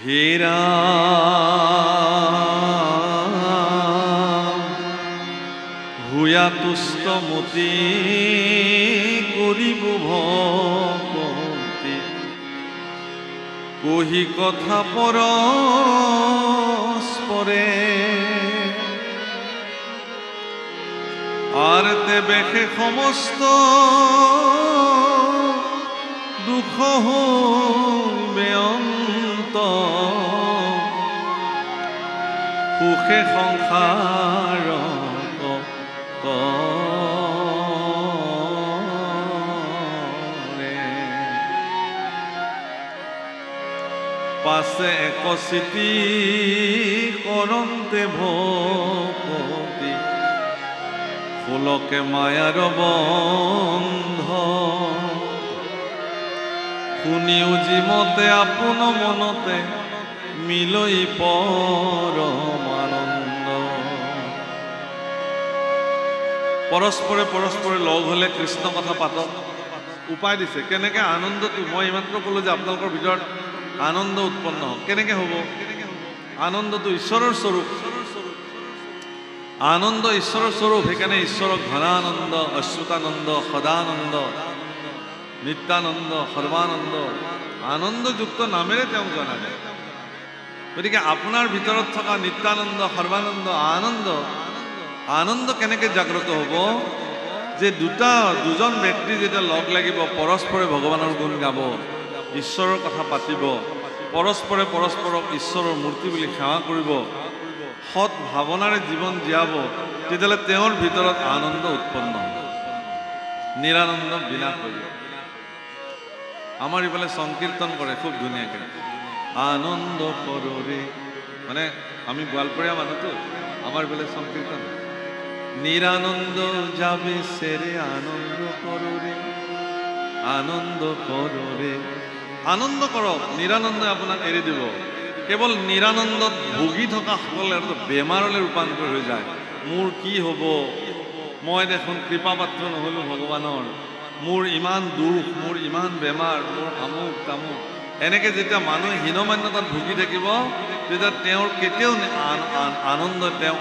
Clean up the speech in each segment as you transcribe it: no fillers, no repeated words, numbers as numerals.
হীৰা ভূয়া তুষ্টমতি কৰিব ভক্তি কহি কথা পৰস্পৰে আৰ তেবেশে সমস্ত দুঃখ হইবে অন্ত সুখে সংসাৰ পাছে একচিতি কৰন্তে ভকতি ফুলকে মায়াৰ বন্ধ শুনিও যিমতে আপোন মনতে মিলই পৰমানন্দ। পৰস্পৰে পৰস্পৰে লগ হ'লে কৃষ্ণ কথা পাতক। উপায় দিছে কেনেকে আনন্দটো, মই এইমাত্ৰ ক'লো যে আপোনালোকৰ ভিতৰত আনন্দ উৎপন্ন হওক। কেনেকে হ'ব? আনন্দটো ঈশ্বৰৰ স্বৰূপ, আনন্দ ঈশ্বৰৰ স্বৰূপ। সেইকাৰণে ঈশ্বৰক ঘনানন্দ, অচ্যুতানন্দ, সদানন্দ, নিত্যানন্দ, সৰ্বানন্দ, আনন্দযুক্ত নামেৰে তেওঁক জনা যায়। গতিকে আপোনাৰ ভিতৰত থকা নিত্যানন্দ, সৰ্বানন্দ, আনন্দ, আনন্দ কেনেকে জাগ্ৰত হ'ব? যে দুজন ব্যক্তি যেতিয়া লগ লাগিব, পৰস্পৰে ভগৱানৰ গুণ গাব, ঈশ্বৰৰ কথা পাতিব, পৰস্পৰে পৰস্পৰক ঈশ্বৰৰ মূৰ্তি বুলি সেৱা কৰিব, সৎ ভাৱনাৰে জীৱন জীয়াব, তেতিয়াহ'লে তেওঁৰ ভিতৰত আনন্দ উৎপন্ন হ'ব, নিৰানন্দ বিনাশ কৰিব। আমাৰ ইফালে সংকীৰ্তন কৰে খুব ধুনীয়াকৈ, আনন্দ কৰৰে, মানে আমি গোৱালপৰীয়া মানুহটো, আমাৰ ইফালে সংকীৰ্তন নিৰানন্দ যাবে সেৰে আনন্দ কৰৰে, আনন্দ কৰৰে। আনন্দ কৰক, নিৰানন্দই আপোনাক এৰি দিব। কেৱল নিৰানন্দত ভুগি থকা সকলে বেমাৰলৈ ৰূপান্তৰ হৈ যায়। মোৰ কি হ'ব, মই দেখোন কৃপাপাত্ৰ নহ'লোঁ ভগৱানৰ, মোৰ ইমান দুখ, মোৰ ইমান বেমাৰ, মোৰ আমুক তামুক, এনেকৈ যেতিয়া মানুহে হীনমান্যতাত ভুগি থাকিব, তেতিয়া তেওঁৰ কেতিয়াও আনন্দ তেওঁ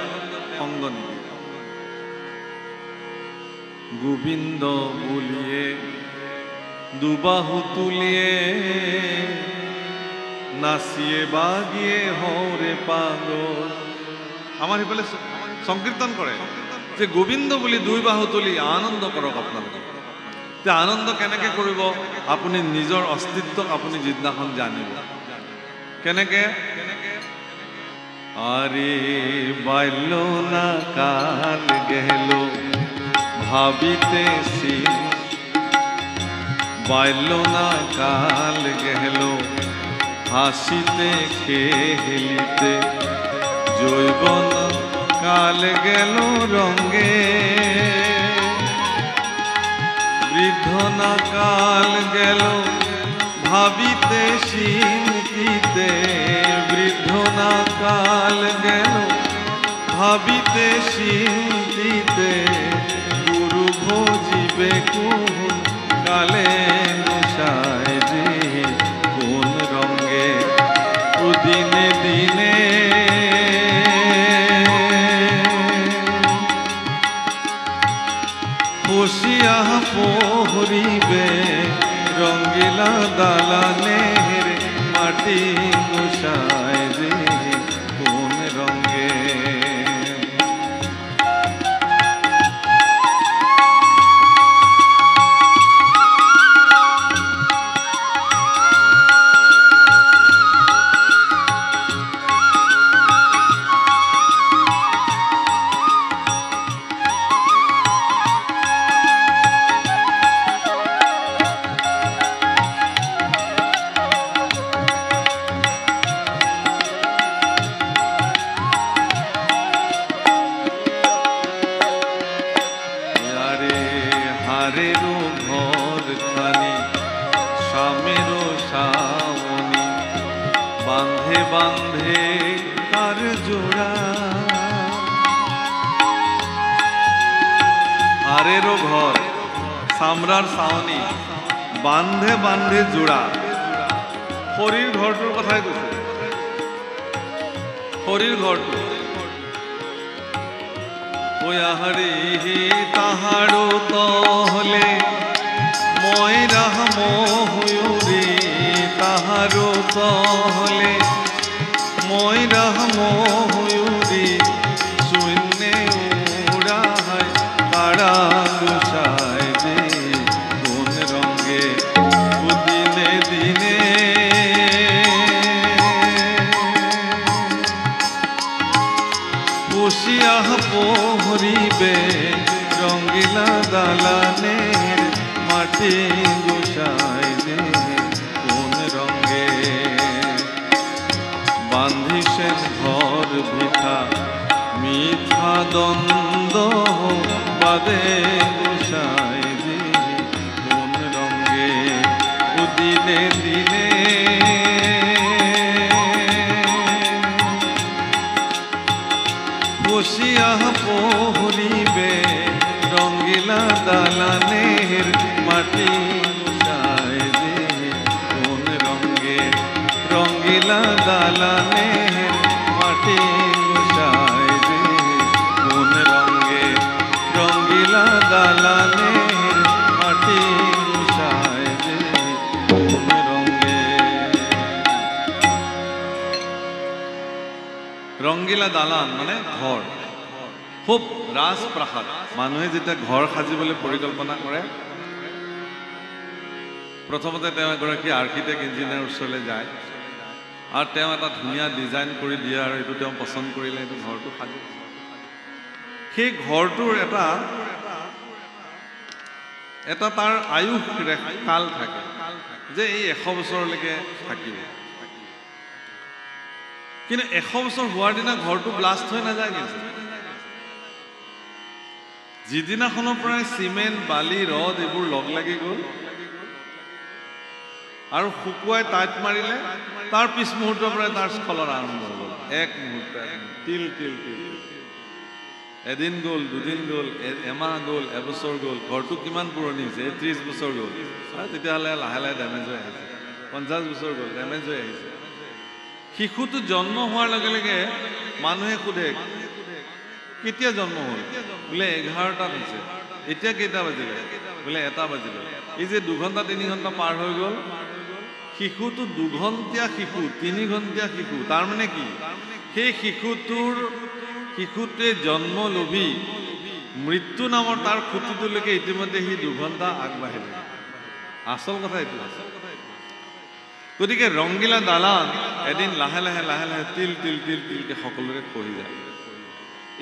সংগ নিদিয়ে। গোবিন্দ বুলিয়ে দুবাহু তুলিয়ে নাচিয়ে বাগিয়ে হৰে পাগল। আমাৰ সেইফালে সংকীৰ্তন কৰে যে গোবিন্দ বুলি দুই বাহু তুলি আনন্দ কৰক আপোনালোকে। এতিয়া আনন্দ কেনেকৈ কৰিব? আপুনি নিজৰ অস্তিত্বক আপুনি যিদিনাখন জানিব। কেনেকৈ? আৰে বাল্য না কাল গেল ভাবিতেছি, বাল্য না কাল গেল হাসিতে খেলিতে, যৌবন কাল গেল রঙে, বৃদ্ধ না কাল গেল ভাবিতে চিন্তিতে, বৃদ্ধ না কাল গেল ভাবিতে চিন্তিতে, গুরু ভজিবে কোন কালে নশায় যে কোন রঙে, ও দিনে দিনে খুশিয়া পহরিবে, রঙ্গিলা দালানের মাটি নশায় যে কোন রঙে। হারেরও ঘর খানি স্বামীরও শাওনি, বান্ধে বান্ধে তার জোড়া। হারেরও ঘর চামড়ার ছাউনি, বান্ধে বান্ধে জোড়া। খৰিৰ ঘৰটোৰ কথাই কৈছে। খৰিৰ ঘৰটো পয়াহাৰি তাহাৰো তহলে মই ৰাম হুয়ুৰি তাহাৰো তহলে মই ৰাম হুয়ুৰি শূন্যে উড়ায় কারা গুছায় যে কোন রঙে দিনে দিনে পুষিয়া পোহরিবে রঙ্গিলা দালানের মাটি গুছায় যে কোন রঙে বান্ধিছেন ঘর ভিঠা মিথ্যা দ্বন্দ্ব বাদে গুছায় যে কোন রঙে দিনে দিনে বসিয়া পোহরিবে রঙ্গিলা দালানের মাটি গুছায় যে কোন রঙে রঙ্গিলা দালানের মাটি গুছায় যে কোন রঙে রঙ্গিলা দালানের মাটি গুছায় যে কোন রঙে রঙ্গিলা দালান মানে ঘৰ খুব ৰাজপ্ৰাসাদ মানুহে যেতিয়া ঘৰ সাজিবলৈ পৰিকল্পনা কৰে প্ৰথমতে তেওঁ এগৰাকী আৰ্কিটেক্ট ইঞ্জিনিয়াৰ ওচৰলৈ যায় আৰু তেওঁ এটা ধুনীয়া ডিজাইন কৰি দিয়ে আৰু এইটো তেওঁ পছন্দ কৰিলে এইটো ঘৰটো সাজে সেই ঘৰটোৰ এটা তাৰ আয়ুস কাল থাকে যে এই 100 বছৰলৈকে থাকিব কিন্তু 100 বছৰ হোৱাৰ দিনা ঘৰটো ব্লাষ্ট হৈ নাযায় কিন্তু যিদিনাখনৰ পৰাই চিমেণ্ট বালি ৰদ এইবোৰ লগ লাগি গ'ল আৰু শুকুৱাই টাইট মাৰিলে তাৰ পিছ মুহূৰ্তৰ পৰাই তাৰ স্খলন আৰম্ভ হৈ গ'ল এক মুহূৰ্ত তিল তিল তিল এদিন গ'ল দুদিন গ'ল এমাহ গ'ল এবছৰ গ'ল ঘৰটো কিমান পুৰণি হৈছে 30 বছৰ গ'ল আৰু তেতিয়াহ'লে লাহে লাহে ডেমেজ হৈ আহিছে 50 বছৰ গ'ল ডেমেজ হৈ আহিছে শিশুটো জন্ম হোৱাৰ লগে লগে মানুহে সোধে কেতিয়া জন্ম হ'ল বোলে 11টাত হৈছে এতিয়া কেইটা বাজিলে বোলে 1টা বাজিলে এই যে 2 ঘণ্টা 3 ঘণ্টা পাৰ হৈ গ'ল শিশুটো 2 ঘণ্টীয়া শিশু 3 ঘণ্টীয়া শিশু তাৰ মানে কি সেই শিশুটোৱে জন্ম লভি মৃত্যু নামৰ তাৰ খুঁটিটোলৈকে ইতিমধ্যে সি 2 ঘণ্টা আগবাঢ়িলে আচল কথা এইটো গতিকে ৰঙ্গিলা দালান এদিন লাহে লাহে লাহে লাহে তিল তিল তিল তিলকে সকলোৰে খহি যায়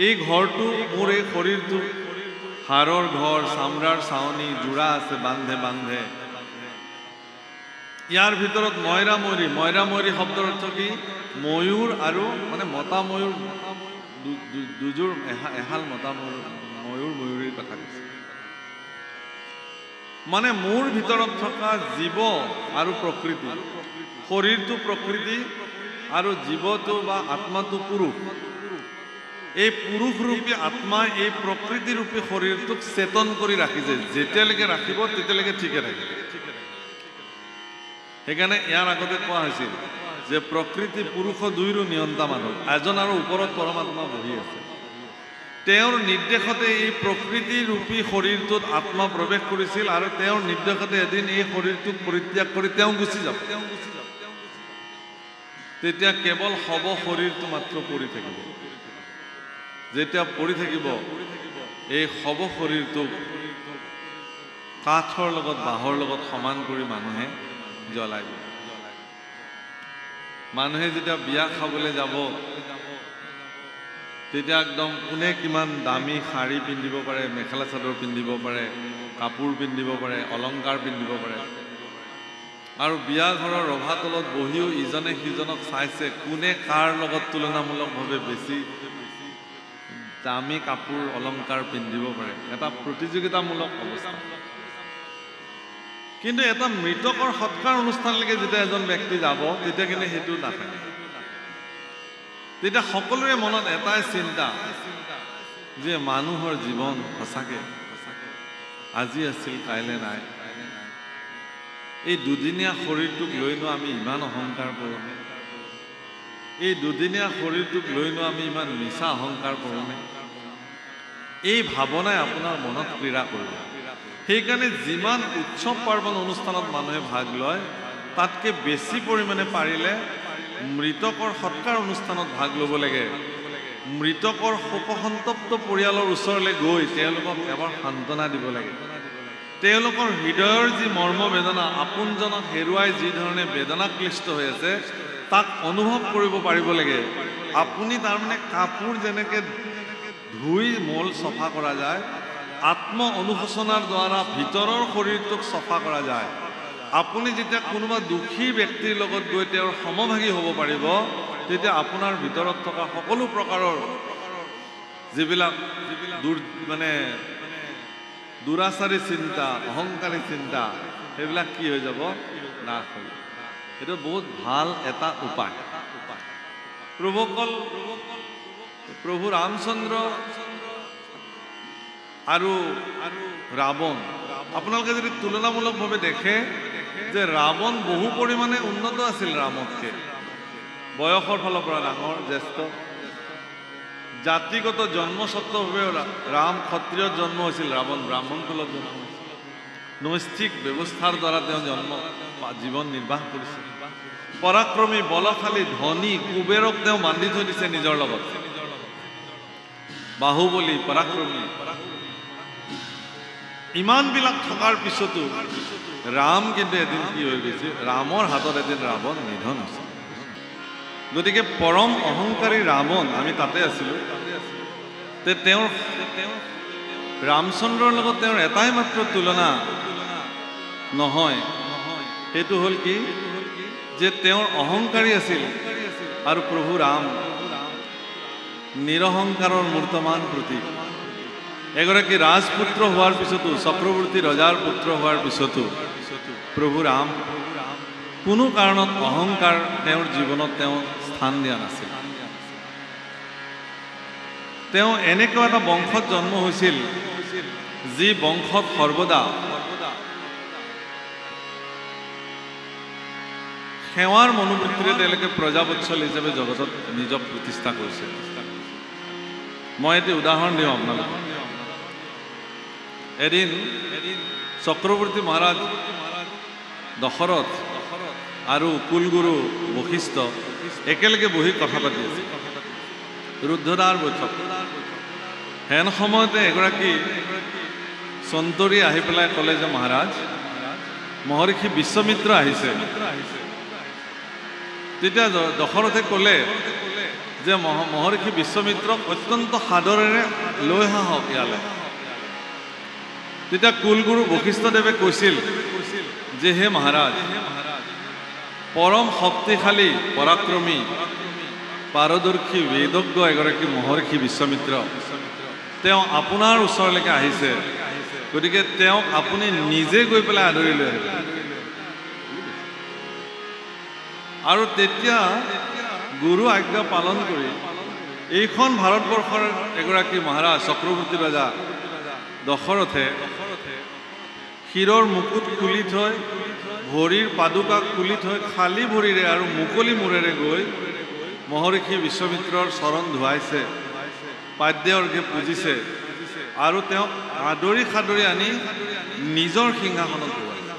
এই ঘৰটো মোৰ এই শৰীৰটো হাড়ৰ ঘৰ চামৰাৰ চাৱনি জোৰা আছে বান্ধে বান্ধে ইয়াৰ ভিতৰত ময়ৰা শব্দৰ অৰ্থ কি ময়ূৰ আৰু মানে মতা ময়ূৰ দুযোৰ এহাল মতা ময়ূৰীৰ কথা কৈছে মানে মোৰ ভিতৰত থকা জীৱ আৰু প্ৰকৃতি শৰীৰটো প্ৰকৃতি আৰু জীৱটো বা আত্মাটো পুৰুষ এই পুৰুষ ৰূপী আত্মা এই প্ৰকৃতি ৰূপী শৰীৰটোক চেতন কৰি ৰাখিছে যেতিয়ালৈকে ৰাখিব তেতিয়ালৈকে ঠিকে থাকে সেইকাৰণে ইয়াৰ আগতে কোৱা হৈছিল যে প্ৰকৃতি পুৰুষ দুইৰো নিয়ন্তা মানুহ এজন আৰু ওপৰত পৰমাত্মা বহি আছে তেওঁৰ নিৰ্দেশতে এই প্ৰকৃতি ৰূপী শৰীৰটোত আত্মা প্ৰৱেশ কৰিছিল আৰু তেওঁৰ নিৰ্দেশতে এদিন এই শৰীৰটোক পৰিত্যাগ কৰি তেওঁ গুচি যাব তেতিয়া কেৱল হব শৰীৰটো মাত্ৰ পৰি থাকিব যেতিয়া পৰি থাকিব এই হব শৰীৰটোক কাঠৰ লগত বাঁহৰ লগত সমান কৰি মানুহে জ্বলাই দিব মানুহে যেতিয়া বিয়া খাবলৈ যাব তেতিয়া একদম কোনে কিমান দামী শাড়ী পিন্ধিব পাৰে মেখেলা চাদৰ পিন্ধিব পাৰে কাপোৰ পিন্ধিব পাৰে অলংকাৰ পিন্ধিব পাৰে আৰু বিয়া ঘৰৰ ৰভাতলত বহিও ইজনে সিজনক চাইছে কোনে কাৰ লগত তুলনামূলকভাৱে বেছি দামী কাপোৰ অলংকাৰ পিন্ধিব পাৰে এটা প্ৰতিযোগিতামূলক অৱস্থা কিন্তু এটা মৃতকৰ সৎকাৰ অনুষ্ঠানলৈকে যেতিয়া এজন ব্যক্তি যাব তেতিয়া কিন্তু সেইটো নাথাকে তেতিয়া সকলোৰে মনত এটাই চিন্তা যে মানুহৰ জীৱন সঁচাকে আজি আছিল কাইলৈ নাই এই দুদিনীয়া শৰীৰটোক লৈনো আমি ইমান অহংকাৰ কৰোঁ এই দুদিনীয়া শৰীৰটোক লৈনো আমি ইমান মিছা অহংকাৰ কৰোঁনে? এই ভাৱনাই আপোনাৰ মনত ক্ৰীড়া কৰিব। সেইকাৰণে যিমান উৎসৱ পাৰ্বণ অনুষ্ঠানত মানুহে ভাগ লয়, তাতকৈ বেছি পৰিমাণে পাৰিলে মৃতকৰ সৎকাৰ অনুষ্ঠানত ভাগ ল'ব লাগে। মৃতকৰ শোকসন্তপ্ত পৰিয়ালৰ ওচৰলৈ গৈ তেওঁলোকক এবাৰ সান্তনা দিব লাগে। তেওঁলোকৰ হৃদয়ৰ যি মৰ্মবেদনা, আপোনজনক হেৰুৱাই যি ধৰণে বেদনাক্লিষ্ট হৈ আছে, তাক অনুভৱ কৰিব পাৰিব লাগে। আপুনি তাৰমানে কাপোৰ যেনেকৈ ধুই মল চফা কৰা যায়, আত্ম অনুশোচনাৰ দ্বাৰা ভিতৰৰ শৰীৰটোক চফা কৰা যায়। আপুনি যেতিয়া কোনোবা দুখী ব্যক্তিৰ লগত গৈ তেওঁৰ সমভাগী হ'ব পাৰিব, তেতিয়া আপোনাৰ ভিতৰত থকা সকলো প্ৰকাৰৰ যিবিলাক দুৰাচাৰী চিন্তা, অহংকাৰী চিন্তা, সেইবিলাক কি হৈ যাব? নাশ হৈ যাব। এইটো বহুত ভাল এটা উপায়। প্ৰভু ৰামচন্দ্ৰ আৰু ৰাৱণ, আপোনালোকে যদি তুলনামূলকভাৱে দেখে যে ৰাৱণ বহু পৰিমাণে উন্নত আছিল ৰামতকৈ। বয়সৰ ফালৰ পৰা ডাঙৰ, জ্যেষ্ঠ, জাতিগত জন্মস্বত্বভাৱেও ৰাম ক্ষত্ৰিয়ত জন্ম হৈছিল, ৰাৱণ ব্ৰাহ্মণ কুলত জন্ম হৈছিল। নৈষ্ঠিক ব্যৱস্থাৰ দ্বাৰা তেওঁ জীৱন নিৰ্বাহ কৰিছিল। পৰাক্ৰমী, বলশালী, ধনী, কুবেৰক তেওঁ বান্ধি থৈ দিছে নিজৰ লগত। বাহুবলী, পৰাক্ৰমী, ইমানবিলাক থকাৰ পিছতো ৰাম কিন্তু এদিন কি হৈ গৈছে? ৰামৰ হাতত এদিন ৰাৱণ নিধন হৈছে। গতিকে পৰম অহংকাৰী ৰাৱণ, আমি তাতে আছিলোঁ, তেওঁৰ ৰামচন্দ্ৰৰ লগত তেওঁৰ এটাই মাত্ৰ তুলনা নহয়, সেইটো হ'ল কি? যে তেওঁৰ অহংকাৰী আছিল আৰু প্ৰভু ৰাম নিৰহংকাৰৰ মূৰ্তমান প্ৰতীক। এগৰাকী ৰাজপুত্ৰ হোৱাৰ পিছতো, চক্ৰৱৰ্তী ৰজাৰ পুত্ৰ হোৱাৰ পিছতো প্ৰভু ৰাম কোনো কাৰণত অহংকাৰ তেওঁৰ জীৱনত তেওঁ স্থান দিয়া নাছিল। তেওঁ এনেকুৱা এটা বংশত জন্ম হৈছিল, যি বংশত সৰ্বদা সেৱাৰ মনোবৃত্তিৰে তেওঁলোকে প্ৰজাবৎসল হিচাপে জগতত নিজক প্ৰতিষ্ঠা কৰিছে। মই এটি উদাহৰণ দিওঁ আপোনালোকক। এদিন চক্ৰৱৰ্তী মহাৰাজ দশৰথ আৰু কুলগুৰু বশিষ্ঠ একেলগে বহি কথা পাতি আছে, ৰুদ্ধদ্বাৰ বৈঠক। হেন সময়তে এগৰাকী সন্তৰী আহি পেলাই ক'লে যে মহাৰাজ, মহৰ্ষি বিশ্বমিত্ৰ আহিছে। তেতিয়া দশৰথে ক'লে যে মহৰ্ষি বিশ্বমিত্ৰক অত্যন্ত সাদৰেৰে লৈ আহক ইয়ালৈ। তেতিয়া কুলগুৰু বশিষ্ঠদেৱে কৈছিল যে হে মহাৰাজ, পৰম শক্তিশালী, পৰাক্ৰমী, পাৰদৰ্শী, বেদজ্ঞ এগৰাকী মহৰ্ষি বিশ্বমিত্ৰ, তেওঁ আপোনাৰ ওচৰলৈকে আহিছে। গতিকে তেওঁক আপুনি নিজে গৈ পেলাই আদৰি লৈ আহিব। আৰু তেতিয়া গুৰু আজ্ঞা পালন কৰি এইখন ভাৰতবৰ্ষৰ এগৰাকী মহাৰাজ, চক্ৰৱৰ্তী ৰজা দশৰথে শিৰৰ মুকুট খুলি থৈ, ভৰিৰ পাদুকা খুলি থৈ, খালী ভৰিৰে আৰু মুকলি মূৰেৰে গৈ মহৰ্ষি বিশ্বমিত্ৰৰ চৰণ ধুৱাইছে, পাদ্য অৰ্ঘ্যে পূজিছে আৰু তেওঁক আদৰি সাদৰি আনি নিজৰ সিংহাসনত বহাইছে।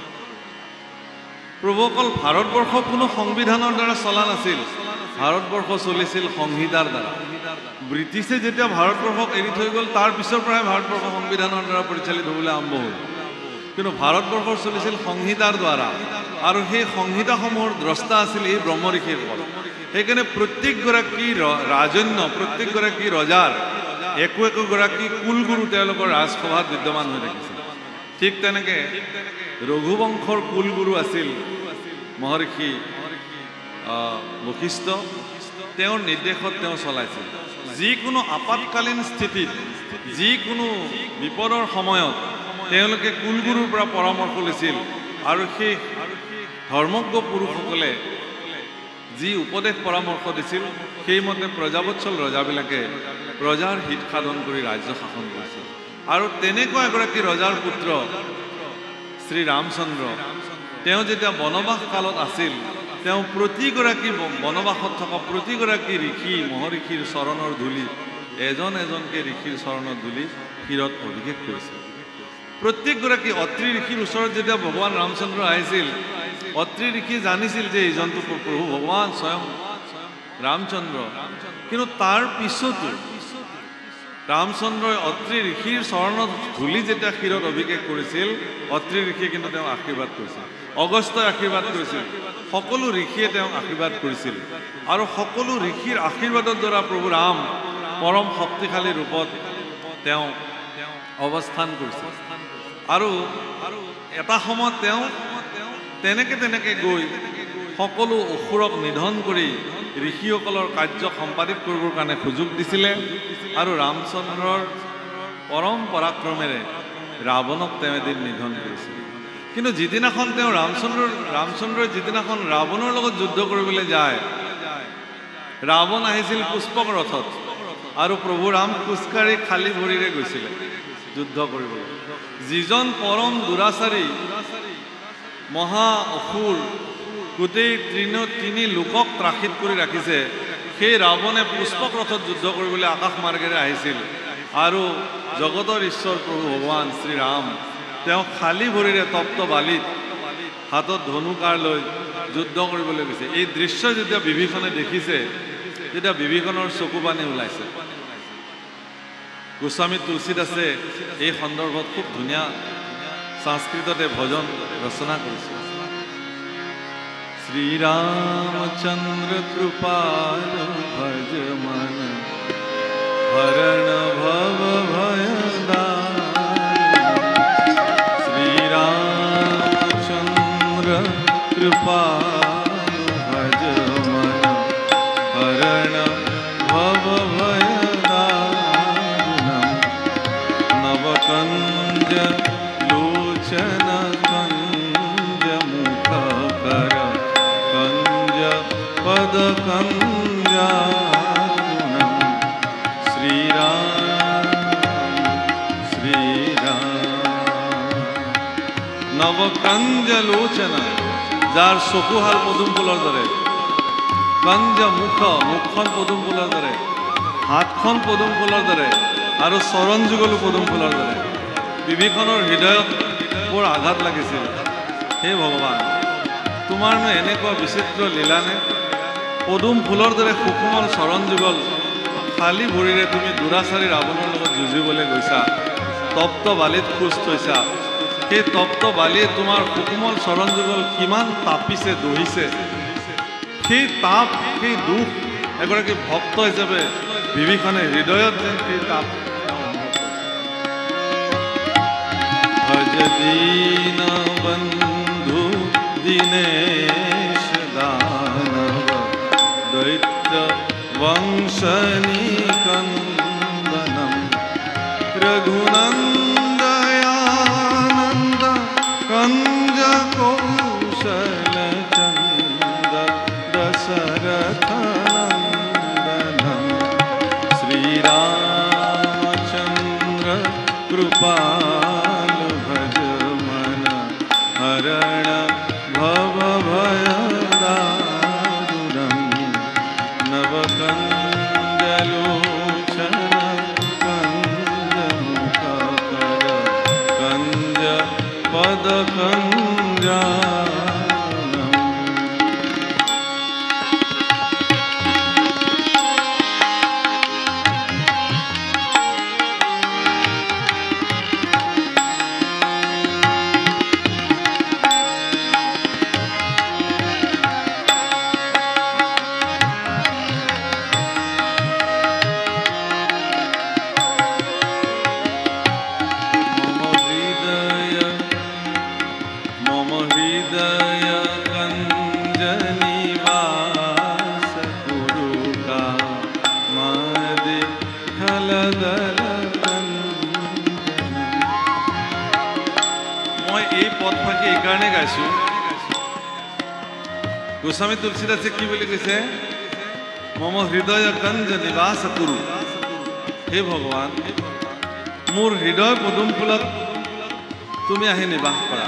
প্ৰভু, অকল ভাৰতবৰ্ষ কোনো সংবিধানৰ দ্বাৰা চলা নাছিল, ভাৰতবৰ্ষ চলিছিল সংহিতাৰ দ্বাৰা। ব্ৰিটিছে যেতিয়া ভাৰতবৰ্ষক এৰি থৈ গ'ল, তাৰ পিছৰ পৰাই ভাৰতবৰ্ষ সংবিধানৰ দ্বাৰা পৰিচালিত হ'বলৈ আৰম্ভ হ'ল। কিন্তু ভাৰতবৰ্ষ চলিছিল সংহিতাৰ দ্বাৰা, আৰু সেই সংহিতাসমূহৰ দ্ৰষ্টা আছিল এই ব্ৰহ্ম ঋষিসকল। সেইকাৰণে প্ৰত্যেকগৰাকী ৰাজন্য, প্ৰত্যেকগৰাকী ৰজাৰ একো একোগৰাকী কুলগুৰু তেওঁলোকৰ ৰাজসভাত বিদ্যমান হৈ থাকিছিল। ঠিক তেনেকৈ ৰঘুবংশৰ কুলগুৰু আছিল মহৰ্ষি বশিষ্ঠ। তেওঁৰ নিৰ্দেশত তেওঁ চলাইছিল। যিকোনো আপৎকালীন স্থিতিত, যিকোনো বিপদৰ সময়ত তেওঁলোকে কুলগুৰুৰ পৰা পৰামৰ্শ লৈছিল, আৰু সেই ধৰ্মজ্ঞ পুৰুষসকলে যি উপদেশ পৰামৰ্শ দিছিল, সেইমতে প্ৰজাবৎসল ৰজাবিলাকে প্ৰজাৰ হিত সাধন কৰি ৰাজ্য শাসন কৰিছিল। আৰু তেনেকুৱা এগৰাকী ৰজাৰ পুত্ৰ শ্ৰী ৰামচন্দ্ৰ, তেওঁ যেতিয়া বনবাস কালত আছিল, তেওঁ প্ৰতিগৰাকী বনবাসত থকা প্ৰতিগৰাকী ঋষি মহৰ্ষিৰ চৰণৰ ধূলি এজন এজনকে ঋষিৰ চৰণৰ ধূলি শিৰত অভিষেক কৰিছিল। প্ৰত্যেকগৰাকী অত্ৰি ঋষিৰ ওচৰত যেতিয়া ভগৱান ৰামচন্দ্ৰ আহিছিল, অত্ৰি ঋষি জানিছিল যে এইজনটো প্ৰভু ভগৱান স্বয়ং ৰামচন্দ্ৰ। কিন্তু তাৰ পিছতো ৰামচন্দ্ৰই অত্ৰি ঋষিৰ চৰণত ধূলি যেতিয়া শিৰত অভিষেক কৰিছিল, অত্ৰি ঋষিয়ে কিন্তু তেওঁক আশীৰ্বাদ কৰিছিল, অগস্ত্যই আশীৰ্বাদ কৰিছিল, সকলো ঋষিয়ে তেওঁক আশীৰ্বাদ কৰিছিল। আৰু সকলো ঋষিৰ আশীৰ্বাদৰ দ্বাৰা প্ৰভু ৰাম পৰম শক্তিশালী ৰূপত তেওঁ অৱস্থান কৰিছিল। আৰু এটা সময়ত তেওঁ তেনেকে গৈ সকলো অসুৰক নিধন কৰি ঋষিসকলৰ কাৰ্য সম্পাদিত কৰিবৰ কাৰণে সুযোগ দিছিলে। আৰু ৰামচন্দ্ৰৰ পৰম পৰাক্ৰমেৰে ৰাৱণক তেওঁ এদিন নিধন কৰিছিল। কিন্তু যিদিনাখন তেওঁ ৰামচন্দ্ৰই যিদিনাখন ৰাৱণৰ লগত যুদ্ধ কৰিবলৈ যায়, ৰাৱণ আহিছিল পুষ্পক ৰথত আৰু প্ৰভু ৰাম খোজকাঢ়ি খালী ভৰিৰে গৈছিলে যুদ্ধ কৰিবলৈ। যিজন পৰম দুৰাচাৰী মহা অসুৰ গোটেই তিনি লোকক ত্ৰাসিত কৰি ৰাখিছে, সেই ৰাৱণে পুষ্পক ৰথত যুদ্ধ কৰিবলৈ আকাশ মাৰ্গেৰে আহিছিল। আৰু জগতৰ ঈশ্বৰ প্ৰভু ভগৱান শ্ৰীৰাম তেওঁ খালী ভৰিৰে তপ্ত বালিত হাতত ধনুকাৰ লৈ যুদ্ধ কৰিবলৈ গৈছে। এই দৃশ্য যেতিয়া বিভীষণে দেখিছে, তেতিয়া বিভীষণৰ চকু পানী ওলাইছে। গোস্বামী তুলসীদাসে এই সন্দৰ্ভত খুব ধুনীয়া সংস্কৃততে ভজন ৰচনা কৰিছে। শ্ৰীৰামচন্দ্ৰ কৃপাল ভজ মন হৰণ ভৱ ভয় দান। শ্ৰীৰামচন্দ্ৰ কৃপাল ভজ মন হরণ ভব ভয় দান। নবকঞ্জ লোচন কঞ্জ মুখ কর কঞ্জ পদ কঞ্জারুণম। শ্রীরাম নবকঞ্জ লোচন, যাৰ চকুহাল পদুম ফুলৰ দৰে, কঞ্জ মুখখন পদুম ফুলৰ দৰে, হাতখন পদুম ফুলৰ দৰে, আৰু চৰণ যুগলো পদুম ফুলৰ দৰে। বিভীষণৰ হৃদয়ত বৰ আঘাত লাগিছিল। হে ভগৱান, তোমাৰনো এনেকুৱা বিচিত্ৰ লীলানে? পদুম ফুলৰ দৰে সুকোমল চৰণ যুগল খালী ভৰিৰে তুমি দুৰাচাৰী ৰাৱণৰ লগত যুঁজিবলৈ গৈছা, তপ্ত বালিত খোজ থৈছা। সেই তপ্ত বালিয়ে তোমাৰ সুকোমল চৰণ যুগল কিমান তাপিছে, দহিছে। সেই তাপ, সেই দুখ এগৰাকী ভক্ত হিচাপে বিভীষণে হৃদয়ত যেন সেই তাপ। ভজ দীন বন্ধু দীনেশ দানৱ দৈত্য বংশনিকন্দনম। রঘুনন্দয়ানন্দ কঞ্জ কৌশল চন্দ দশরথ নন্দনম। শ্রীরামচন্দ্র কৃপাল ভজ মন হরণ ভব ভয় দারুণম। নবকঞ্জ লোচন কঞ্জ মুখ কর কঞ্জ পদ কঞ্জারুণম। মম হৃদয় কঞ্জ নিবাস কুরু কামদে খলদল কঞ্জন। মই এই পদফাকি এইকাৰণে গাইছো, গোস্বামী তুলসীদাসে কি বুলি কৈছে? মম হৃদয় কঞ্জ নিবাস কুরু। হে ভগৱান, মোৰ হৃদয় পদুম ফুলত তুমি আহি নিবাস কৰা।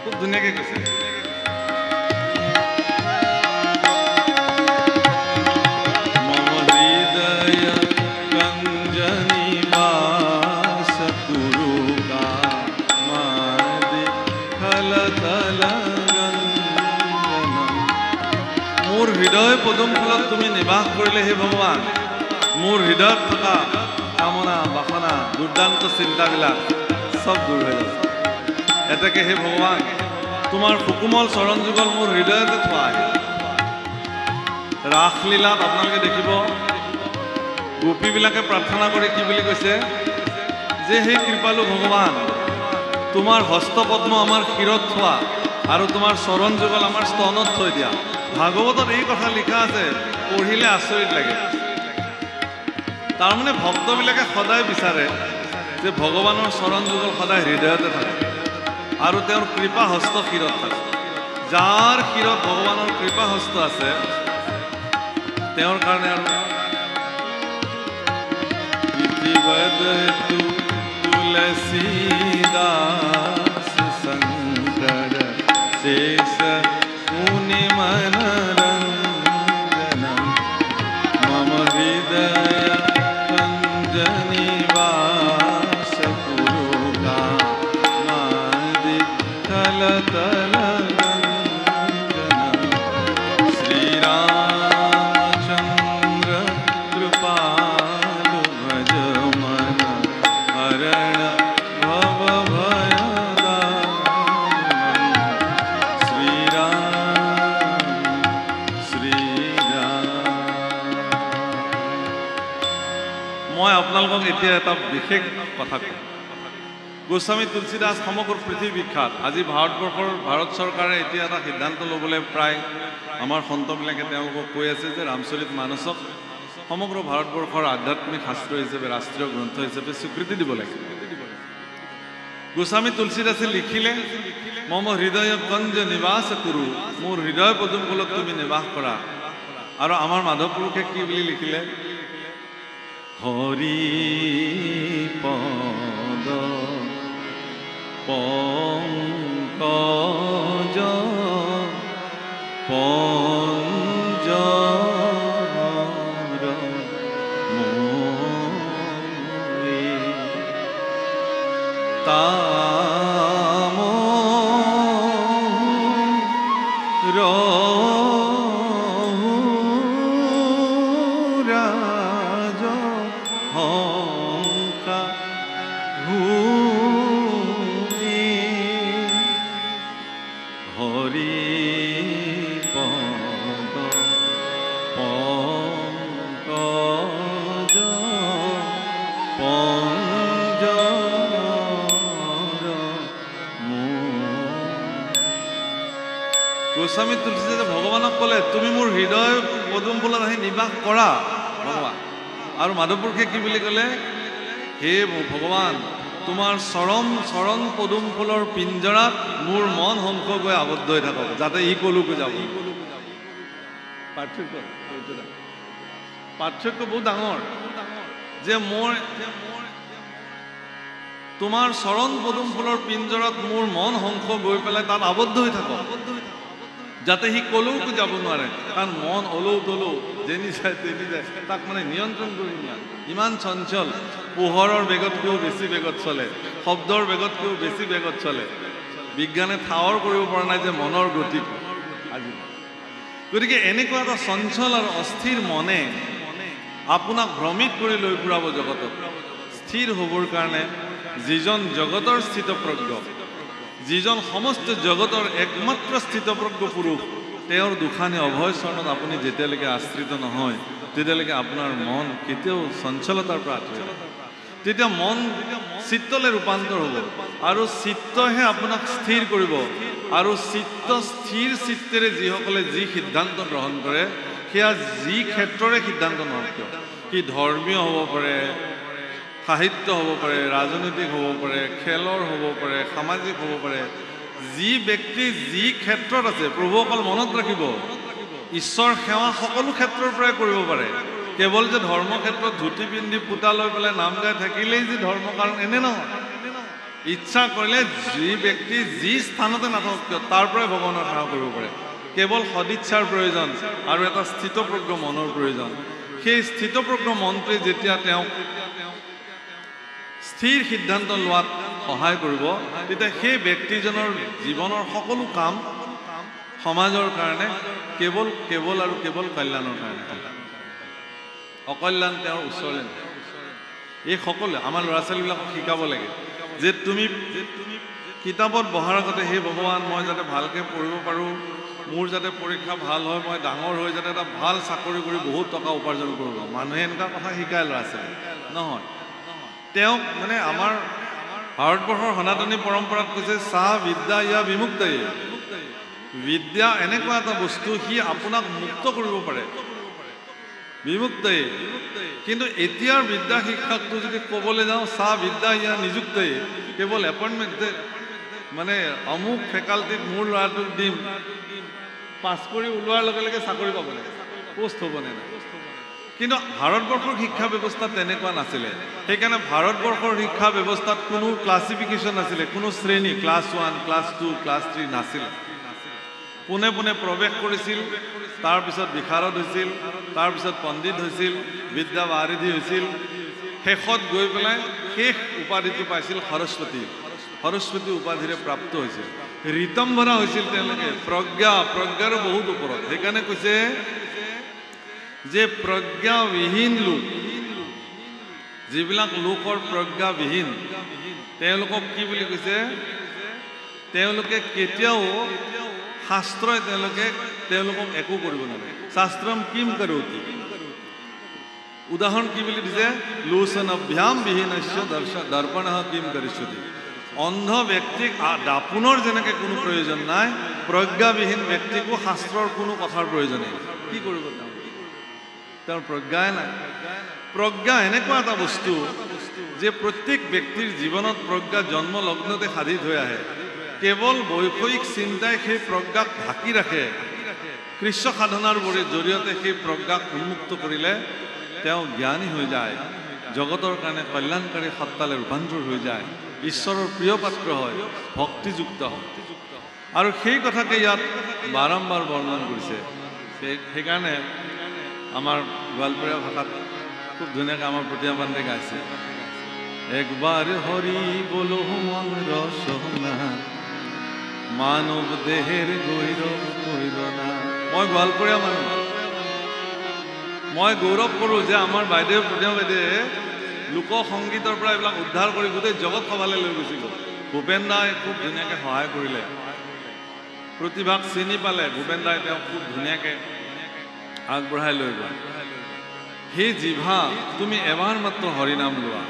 খুব ধুনীয়াকৈ কৈছে। হৃদয় পদুম ফুলত তুমি নিবাস কৰিলে হে ভগৱান মোৰ হৃদয়ত থকা কামনা বাসনা দুৰ্দান্ত চিন্তাবিলাক সব দূৰ হৈ যাব এতেকে হে ভগৱান তোমাৰ সুকুমল চৰণ যুগল মোৰ হৃদয়তে থোৱা ৰাসলীলাত আপোনালোকে দেখিব গোপীবিলাকে প্ৰাৰ্থনা কৰি কি বুলি কৈছে যে হে কৃপালু ভগৱান তোমাৰ হস্তপদ্ম আমাৰ শিৰত থোৱা আৰু তোমাৰ চৰণ যুগল আমাৰ স্তনত থৈ দিয়া ভাগৱতত এই কথা লিখা আছে পঢ়িলে আচৰিত লাগে তাৰমানে ভক্তবিলাকে সদায় বিচাৰে যে ভগৱানৰ চৰণ যুগল সদায় হৃদয়তে থাকে আৰু তেওঁৰ কৃপা হস্ত শিৰত থাকে যাৰ শিৰত ভগৱানৰ কৃপা হস্ত আছে তেওঁৰ কাৰণে আৰু তুলসীদাস শংকৰ শেষ মুনি মনোৰঞ্জনম মম হৃদয় রঞ্জনিবাস কুরু কামাদি কলতলঞ্জনম শ্রীরামচন্দ্র কৃপালু ভজ মন হরণ ভব মই আপোনালোকক এতিয়া এটা বিশেষ কথা কম গোস্বামী তুলসীদাস সমগ্ৰ পৃথিৱী বিখ্যাত আজি ভাৰত চৰকাৰে এতিয়া এটা সিদ্ধান্ত ল'বলৈ প্ৰায় আমাৰ সন্তবিলাকে তেওঁলোকক কৈ আছে যে ৰামচৰিত মানসক সমগ্ৰ ভাৰতবৰ্ষৰ আধ্যাত্মিক শাস্ত্ৰ হিচাপে ৰাষ্ট্ৰীয় গ্ৰন্থ হিচাপে স্বীকৃতি দিব লাগে গোস্বামী তুলসীদাসে লিখিলে মম হৃদয় কঞ্জ নিবাস কুৰু মোৰ হৃদয় পদুম ফুলত তুমি নিবাস কৰা আৰু আমাৰ মাধৱ পুৰুষে কি বুলি লিখিলে হৰি পদ পংকজ পঞ্জৰ মোই তাম ৰাজ হংকা ভূমি হৰি পদ পংকজ গোস্বামী তুলসীদাসে ভগৱানক ক'লে তুমি মোৰ হৃদয় পদুম ফুলত আহি নিবাস কৰা ভগৱান আৰু মাধৱ পুৰুষে কি বুলি ক'লে হে ভগৱান তোমাৰ চৰণ পদুম ফুলৰ পিঞ্জৰাত মোৰ মন হংস গৈ আবদ্ধ হৈ থাকক যাতে ই কলৈকো যাব পাৰ্থক্য বহুত ডাঙৰ যে মোৰ তোমাৰ চৰণ পদুম ফুলৰ পিঞ্জৰাত মোৰ মন হংস গৈ পেলাই তাত আবদ্ধ হৈ থাকক যাতে সি কলৈকো যাব নোৱাৰে কাৰণ মন অলৌ তলৌ যেনি যায় তেনি যায় তাক মানে নিয়ন্ত্ৰণ কৰি নিয়া ইমান চঞ্চল পোহৰৰ বেগতকৈও বেছি বেগত চলে শব্দৰ বেগতকৈও বেছি বেগত চলে বিজ্ঞানে ঠাৱৰ কৰিব পৰা নাই যে মনৰ গতি আজি গতিকে এনেকুৱা এটা চঞ্চল আৰু অস্থিৰ মনে আপোনাক ভ্ৰমিত কৰি লৈ ফুৰাব জগতত স্থিৰ হ'বৰ কাৰণে যিজন জগতৰ স্থিতপ্ৰজ্ঞ যিজন সমস্ত জগতৰ একমাত্ৰ স্থিতপ্ৰজ্ঞ পুৰুষ তেওঁৰ দুখানি অভয় চৰণত আপুনি যেতিয়ালৈকে আশ্ৰিত নহয় তেতিয়ালৈকে আপোনাৰ মন কেতিয়াও চঞ্চলতাৰ পৰা আঁতৰি তেতিয়া মন চিত্তলৈ ৰূপান্তৰ হ'ব আৰু চিত্তহে আপোনাক স্থিৰ কৰিব আৰু চিত্ত স্থিৰ চিত্তেৰে যিসকলে যি সিদ্ধান্ত গ্ৰহণ কৰে সেয়া যি ক্ষেত্ৰৰে সিদ্ধান্ত নহওক কিয় সি ধৰ্মীয় হ'ব পাৰে সাহিত্য হ'ব পাৰে ৰাজনৈতিক হ'ব পাৰে খেলৰ হ'ব পাৰে সামাজিক হ'ব পাৰে যি ব্যক্তি যি ক্ষেত্ৰত আছে প্ৰভু অকল মনত ৰাখিব ঈশ্বৰ সেৱা সকলো ক্ষেত্ৰৰ পৰাই কৰিব পাৰে কেৱল যে ধৰ্ম ক্ষেত্ৰত ধুতি পিন্ধি পুতা লৈ পেলাই নাম গাই থাকিলেই যে ধৰ্ম কাৰণ এনে নহয় ইচ্ছা কৰিলে যি ব্যক্তি যি স্থানতে নাথাকক কিয় তাৰ পৰাই ভগৱানৰ সেৱা কৰিব পাৰে কেৱল সদিচ্ছাৰ প্ৰয়োজন আৰু এটা স্থিতপ্ৰজ্ঞ মনৰ প্ৰয়োজন সেই স্থিতপ্ৰজ্ঞ মনটোৱে যেতিয়া তেওঁক স্থিৰ সিদ্ধান্ত লোৱাত সহায় কৰিব তেতিয়া সেই ব্যক্তিজনৰ জীৱনৰ সকলো কাম সমাজৰ কাৰণে কেৱল আৰু কেৱল কল্যাণৰ কাৰণে অকল্যাণ তেওঁৰ ওচৰলৈ নাই এই সকলোৱে আমাৰ ল'ৰা ছোৱালীবিলাকক শিকাব লাগে যে তুমি কিতাপত বহাৰ আগতে হে ভগৱান মই যাতে ভালকৈ পঢ়িব পাৰোঁ মোৰ যাতে পৰীক্ষা ভাল হয় মই ডাঙৰ হৈ যাতে এটা ভাল চাকৰি কৰি বহুত টকা উপাৰ্জন কৰিব মানুহে এনেকুৱা কথা শিকায় ল'ৰা ছোৱালী নহয় তেওঁক মানে আমাৰ ভাৰতবৰ্ষৰ সনাতনী পৰম্পৰাত কৈছে সা বিদ্যা ইয়া বিমুক্তয়ে বিদ্যা এনেকুৱা এটা বস্তু সি আপোনাক মুক্ত কৰিব পাৰে বিমুক্তয়ে কিন্তু এতিয়াৰ বিদ্যা শিক্ষাকটো যদি ক'বলৈ যাওঁ সা বিদ্যা ইয়া নিযুক্তয়ে কেৱল এপইণ্টমেণ্ট মানে অমুক ফেকাল্টিত মোৰ ল'ৰাটোক দিম পাছ কৰি ওলোৱাৰ লগে লগে চাকৰি পাব লাগে পোষ্ট হ'বনে নাই কিন্তু ভাৰতবৰ্ষৰ শিক্ষা ব্যৱস্থা তেনেকুৱা নাছিলে সেইকাৰণে ভাৰতবৰ্ষৰ শিক্ষা ব্যৱস্থাত কোনো ক্লাছিফিকেশ্যন নাছিলে কোনো শ্ৰেণী ক্লাছ 1 ক্লাছ 2 ক্লাছ 3 নাছিলে পোনে পোনে প্ৰৱেশ কৰিছিল তাৰপিছত বিশাৰদ হৈছিল তাৰপিছত পণ্ডিত হৈছিল বিদ্যা বাৰিধি হৈছিল শেষত গৈ পেলাই শেষ উপাধিটো পাইছিল সৰস্বতী উপাধিৰে প্ৰাপ্ত হৈছিল ঋতম্ভৰা হৈছিল তেওঁলোকে প্ৰজ্ঞাৰ বহুত ওপৰত সেইকাৰণে কৈছে যে প্ৰজ্ঞাবিহীন লোক যিবিলাক লোকৰ প্ৰজ্ঞাবিহীন তেওঁলোকক কি বুলি কৈছে তেওঁলোকে কেতিয়াও শাস্ত্ৰই তেওঁলোকক একো কৰিব নোৱাৰে শাস্ত্ৰম কিম কৰোতি উদাহৰণ কি বুলি দিছে লোচনভ্যাম বিহীনস্য দৰ্পণঃ কিম কৰিষ্যতি অন্ধ ব্যক্তিক দাপোনৰ যেনেকৈ কোনো প্ৰয়োজন নাই প্ৰজ্ঞাবিহীন ব্যক্তিকো শাস্ত্ৰৰ কোনো কথাৰ প্ৰয়োজন নাই কি কৰিব তেওঁৰ প্ৰজ্ঞাই নাই প্ৰজ্ঞা এনেকুৱা এটা বস্তু যে প্ৰত্যেক ব্যক্তিৰ জীৱনত প্ৰজ্ঞা জন্মলগ্নতে সাধিত হৈ আহে কেৱল বৈষয়িক চিন্তাই সেই প্ৰজ্ঞাক ঢাকি ৰাখে কৃষ্ণ সাধনাৰ জৰিয়তে সেই প্ৰজ্ঞাক উন্মুক্ত কৰিলে তেওঁ জ্ঞানী হৈ যায় জগতৰ কাৰণে কল্যাণকাৰী সত্তালৈ ৰূপান্তৰ হৈ যায় ঈশ্বৰৰ প্ৰিয় পাত্ৰ হয় ভক্তিযুক্ত হয় আৰু সেই কথাকে ইয়াত বাৰম্বাৰ বৰ্ণন কৰিছে সেইকাৰণে আমাৰ গোৱালপৰীয়া ভাষাত খুব ধুনীয়াকৈ আমাৰ প্ৰতিমা পাণ্ডে গাইছে একবাৰ হৰি বলো মন ৰসনা মানৱ দেহেৰ গৈৰৱ কইৰনা মই গোৱালপৰীয়া মানুহ মই গৌৰৱ কৰোঁ যে আমাৰ বাইদেউ প্ৰতিমা বাইদেৱে লোক সংগীতৰ পৰা এইবিলাক উদ্ধাৰ কৰি গোটেই জগত সভালৈ লৈ গুচি গ'ল ভূপেন দাই খুব ধুনীয়াকৈ সহায় কৰিলে প্ৰতিভাক চিনি পালে ভূপেন দাই তেওঁক খুব ধুনীয়াকৈ আগবঢ়াই লৈ গ'ল সেই জিভা তুমি এবাৰ মাত্ৰ হৰিনাম লোৱা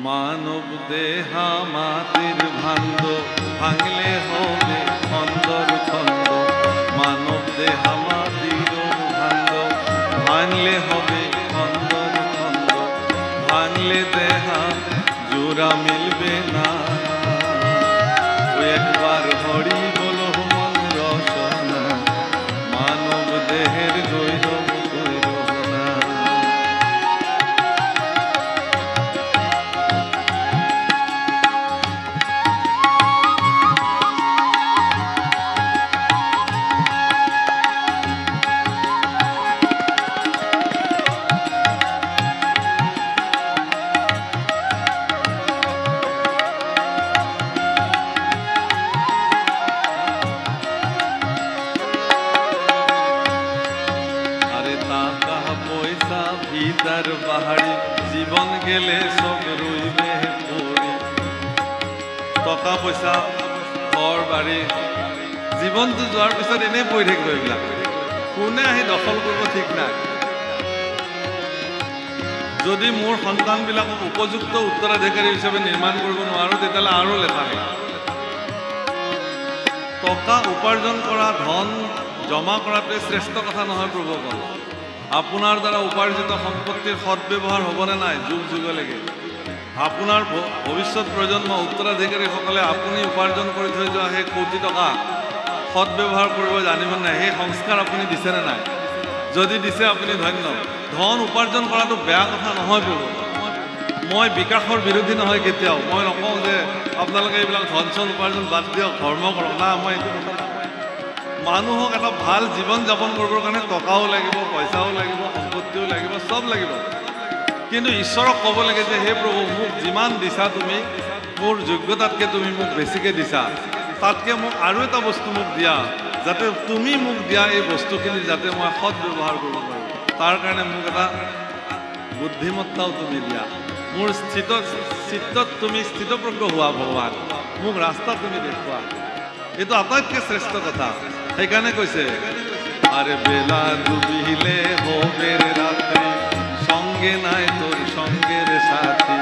মানৱ দেহা মাটিৰ ভাণ্ড ভাঙিলে হবে খন্দৰ খন্দ মানৱ দেহা মাটিৰ ভাণ্ড ভাঙিলে হবে খন্দর খন্দ ভাঙলে দেহা জোড়া মিলবে না একবার হরি বলো মন রসনা মানব দেহের গৈরব গৈরবনা বাহারি জীবন গেলে সব রইবে পড়ি টকা পইচা ঘৰ বাৰী জীৱনটো যোৱাৰ পিছত এনেই পৰি থাকিব এইবিলাক কোনে আহি দখল কৰিব ঠিক নাই যদি মোৰ সন্তানবিলাকক উপযুক্ত উত্তৰাধিকাৰী হিচাপে নিৰ্মাণ কৰিব নোৱাৰো তেতিয়াহ'লে আৰু লেঠা টকা উপাৰ্জন কৰা ধন জমা কৰাটোৱে শ্ৰেষ্ঠ কথা নহয় প্ৰভুসকল আপোনাৰ দ্বাৰা উপাৰ্জিত সম্পত্তিৰ সৎব্যৱহাৰ হ'বনে নাই যুগ যুগলৈকে আপোনাৰ ভৱিষ্যত প্ৰজন্ম উত্তৰাধিকাৰীসকলে আপুনি উপাৰ্জন কৰি থৈ যোৱা সেই কোটি টকা সৎব্যৱহাৰ কৰিব জানিব নাই সেই সংস্কাৰ আপুনি দিছেনে নাই যদি দিছে আপুনি ধন্য ধন উপাৰ্জন কৰাটো বেয়া কথা নহয় প্ৰভু মই বিকাশৰ বিৰোধী নহয় কেতিয়াও মই নকওঁ যে আপোনালোকে এইবিলাক ধন চন উপাৰ্জন বাদ দিয়ক ধৰ্ম কৰক না মই এইটো কথা মানুহক এটা ভাল জীৱন যাপন কৰিবৰ কাৰণে টকাও লাগিব পইচাও লাগিব সম্পত্তিও লাগিব সব লাগিব কিন্তু ঈশ্বৰক ক'ব লাগে যে হে প্ৰভু মোক যিমান দিছা তুমি মোৰ যোগ্যতাতকৈ তুমি মোক বেছিকৈ দিছা তাতকৈ মোক আৰু এটা বস্তু মোক দিয়া, যাতে তুমি মোক দিয়া এই বস্তুখিনি যাতে মই সৎ ব্যৱহাৰ কৰিব পাৰোঁ, তাৰ কাৰণে মোক এটা বুদ্ধিমত্তাও তুমি দিয়া। মোৰ চিত্তত তুমি স্থিতপ্ৰজ্ঞ হোৱা ভগৱান, মোক ৰাস্তা তুমি দেখুওৱা। এইটো আটাইতকৈ শ্ৰেষ্ঠ কথা। সেইকাৰণে কৈছে, আরে বেলা ডুবিলে হবে রাত্রি, সঙ্গে নাই তোর সঙ্গের সাথী,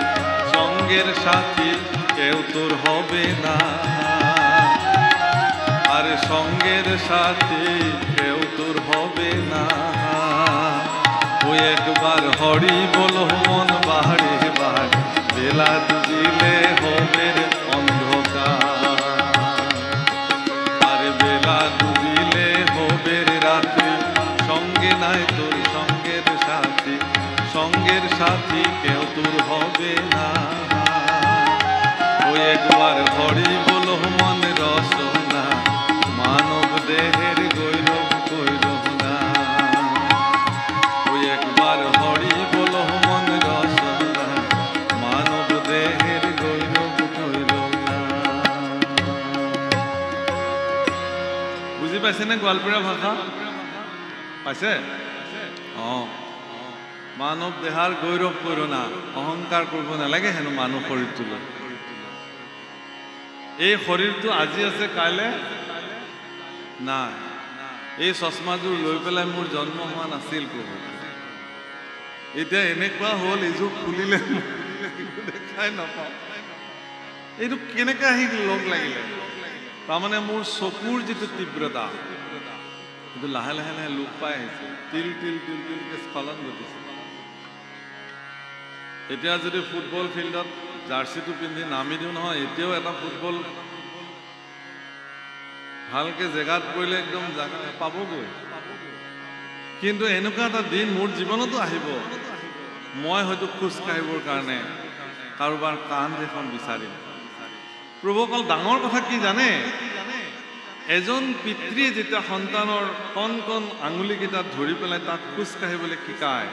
সঙ্গের সাথী কেউ তোর হবে না, আরে সঙ্গের সাথী কেউ তোর হবে না। ওই একবার হরি বলো মন বাড়ে বাড়ে, বেলা ডুবিলে হবে অন্ধকার, আরে বেলা ডুবিলে হবে রাত্রি, সঙ্গে নাই তোর সঙ্গের সাথী, সঙ্গের সাথী কেউ তোর হবে না। ওই একবার হরি বলো মন রসনা, মানব দেহের গৈরব গৈরব না। ওই একবার হরি বলো মন রসনা, মানব দেহের গৈরব গৈরব না। বুজি পাইছেনে গোৱালপৰীয়া ভাষা? পাইছে? অঁ, মানৱ দেহাৰ গৌৰৱ কৰিব না, অহংকাৰ কৰিব নালাগে হেনো মানুহ শৰীৰটো লৈ। এই শৰীৰটো আজি আছে, কাইলৈ নাই। এই চশমাযোৰ লৈ পেলাই মোৰ জন্ম হোৱা নাছিল প্ৰভু, এতিয়া এনেকুৱা হ'ল এইযোৰ খুলিলে দেখাই নাপাওঁ। এইটো কেনেকৈ আহি লগ লাগিলে? তাৰমানে মোৰ চকুৰ যিটো তীব্ৰতা সেইটো লাহে লাহে লাহে লোপ পাই আহিছে, তিল তিল তিল তিলকৈ স্খলন ঘটিছে। এতিয়া যদি ফুটবল ফিল্ডত জাৰ্চিটো পিন্ধি নামি দিওঁ নহয়, এতিয়াও এটা ফুটবল ভালকৈ জেগাত পৰিলে একদম জেগা পাবগৈ। কিন্তু এনেকুৱা এটা দিন মোৰ জীৱনতো আহিব, মই হয়তো খোজ কাঢ়িবৰ কাৰণে কাৰোবাৰ কান্ধ এখন বিচাৰিম। প্ৰভু অকল ডাঙৰ কথা কি জানে? এজন পিতৃয়ে যেতিয়া সন্তানৰ কণ কণ আঙুলিকেইটাত ধৰি পেলাই তাক খোজ কাঢ়িবলৈ শিকায়,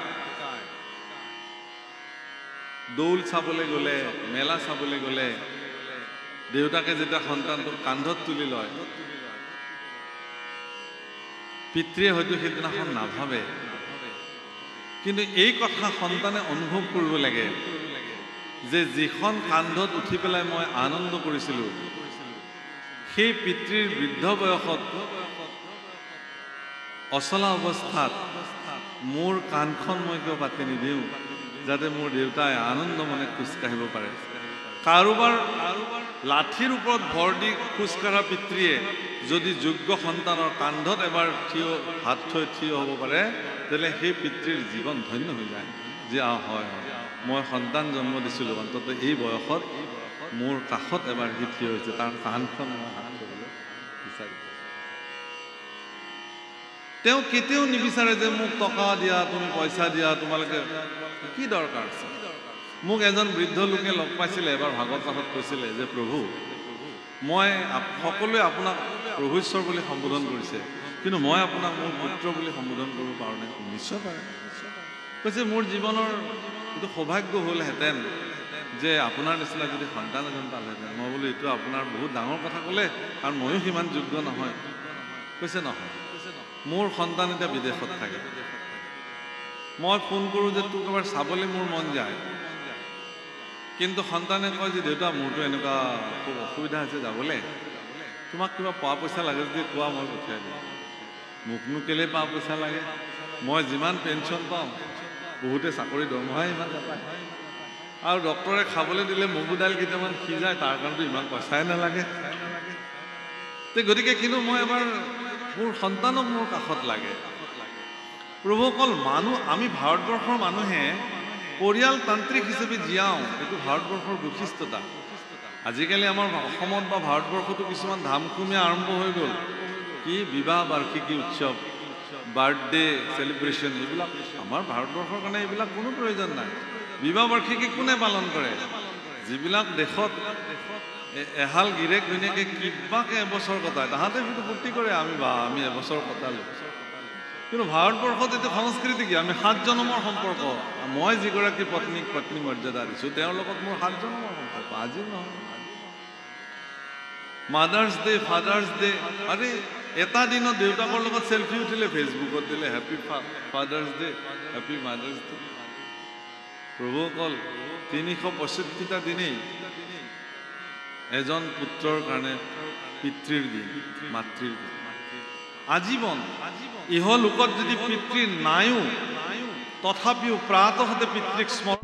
দৌল চাবলৈ গ'লে, মেলা চাবলৈ গ'লে দেউতাকে যেতিয়া সন্তানটোক কান্ধত তুলি লয়, পিতৃয়ে হয়তো সেইদিনাখন নাভাবে, কিন্তু এই কথা সন্তানে অনুভৱ কৰিব লাগে যে যিখন কান্ধত উঠি পেলাই মই আনন্দ কৰিছিলোঁ, সেই পিতৃৰ বৃদ্ধ বয়সত অচলা অৱস্থাত মোৰ কাণখন মই কিয় পাতি নিদিওঁ, যাতে মোৰ দেউতাই আনন্দ মনে খোজকাঢ়িব পাৰে। কাৰোবাৰ লাঠিৰ ওপৰত ভৰ দি খোজকাঢ়া পিতৃয়ে যদি যোগ্য সন্তানৰ কান্ধত এবাৰ হাত থৈ থিয় হ'ব পাৰে, তেতিয়াহ'লে সেই পিতৃৰ জীৱন ধন্য হৈ যায় যে হয় হয়, মই সন্তান জন্ম দিছিলোঁ, অন্ততঃ এই বয়সত মোৰ কাষত এবাৰ সি থিয় হৈছে, তাৰ কাণখন মই হাত থ'বলৈ বিচাৰিছোঁ। তেওঁ কেতিয়াও নিবিচাৰে যে মোক টকা দিয়া, তুমি পইচা দিয়া, তোমালোকে কি দৰকাৰ আছে। মোক এজন বৃদ্ধ লোকে লগ পাইছিলে এবাৰ, ভাগৱত পাঠত কৈছিলে যে প্ৰভু, মই সকলোৱে আপোনাক প্ৰভু ঈশ্বৰ বুলি সম্বোধন কৰিছে, কিন্তু মই আপোনাক মোৰ পুত্ৰ বুলি সম্বোধন কৰিব পাৰোঁনে? নিশ্চয় পাৰে। কৈছে মোৰ জীৱনৰ এইটো সৌভাগ্য হ'লহেঁতেন যে আপোনাৰ নিচিনা যদি সন্তান এজন পালেহেঁতেন। মই বোলো এইটো আপোনাৰ বহুত ডাঙৰ কথা ক'লে, কাৰণ ময়ো সিমান যোগ্য নহয়। কৈছে নহয়, মোৰ সন্তান এতিয়া বিদেশত থাকে, মই ফোন কৰোঁ যে তোক এবাৰ চাবলৈ মোৰ মন যায়, কিন্তু সন্তানে কয় যে দেউতা মোৰতো এনেকুৱা খুব অসুবিধা হৈছে যাবলৈ, তোমাক কিবা পোৱা পইচা লাগে যদি কোৱা, মই পঠিয়াই দিম। মোকনো কেলৈ পোৱা পইচা লাগে? মই যিমান পেঞ্চন পাওঁ, বহুতে চাকৰি দৰমহাই ইমান নাপায়, আৰু ডক্তৰে খাবলৈ দিলে মগু দাইল কেইটামান সিজায়, তাৰ কাৰণেতো ইমান পইচাই নালাগে। গতিকে কিন্তু মই এবাৰ মোৰ সন্তানক মোৰ কাষত লাগে। প্ৰভু অকল মানুহ, আমি ভাৰতবৰ্ষৰ মানুহে পৰিয়ালতান্ত্ৰিক হিচাপে জীয়াওঁ, এইটো ভাৰতবৰ্ষৰ বৈশিষ্ট্যতা। আজিকালি আমাৰ অসমত বা ভাৰতবৰ্ষতো কিছুমান ধামখুমীয়া আৰম্ভ হৈ গ'ল, কি বিবাহ বাৰ্ষিকী উৎসৱ, বাৰ্থডে চেলিব্ৰেশ্যন, এইবিলাক আমাৰ ভাৰতবৰ্ষৰ কাৰণে এইবিলাক কোনো প্ৰয়োজন নাই। বিবাহ বাৰ্ষিকী কোনে পালন কৰে? যিবিলাক দেশত এহাল গিৰেক ঘৈণীয়েকে কিবাকে এবছৰ কটায়, তাহাঁতে সেইটো ফূৰ্তি কৰে, আমি এবছৰ কটালোঁ। কিন্তু ভাৰতবৰ্ষত এইটো সংস্কৃতি কি? আমি 7 জনমৰ সম্পৰ্ক। মই যিগৰাকী পত্নীক পত্নী মৰ্যাদা দিছোঁ, তেওঁৰ লগত মোৰ 7 জনমৰ সম্পৰ্ক, আজি নহয়। মাদাৰ্ছ ডে, ফাদাৰ্ছ ডে, আৰে এটা দিনত দেউতাকৰ লগত চেলফি উঠিলে ফেচবুকত দিলে happy father's day, happy mother's day. প্ৰভুসকল ৩৬৫টা দিনেই এজন পুত্ৰৰ কাৰণে পিতৃৰ দিন, মাতৃৰ দিন। আজীৱন ইহলোকত যদি পিতৃ নাইও তথাপিও প্ৰাতঃতে পিতৃক স্মৰণ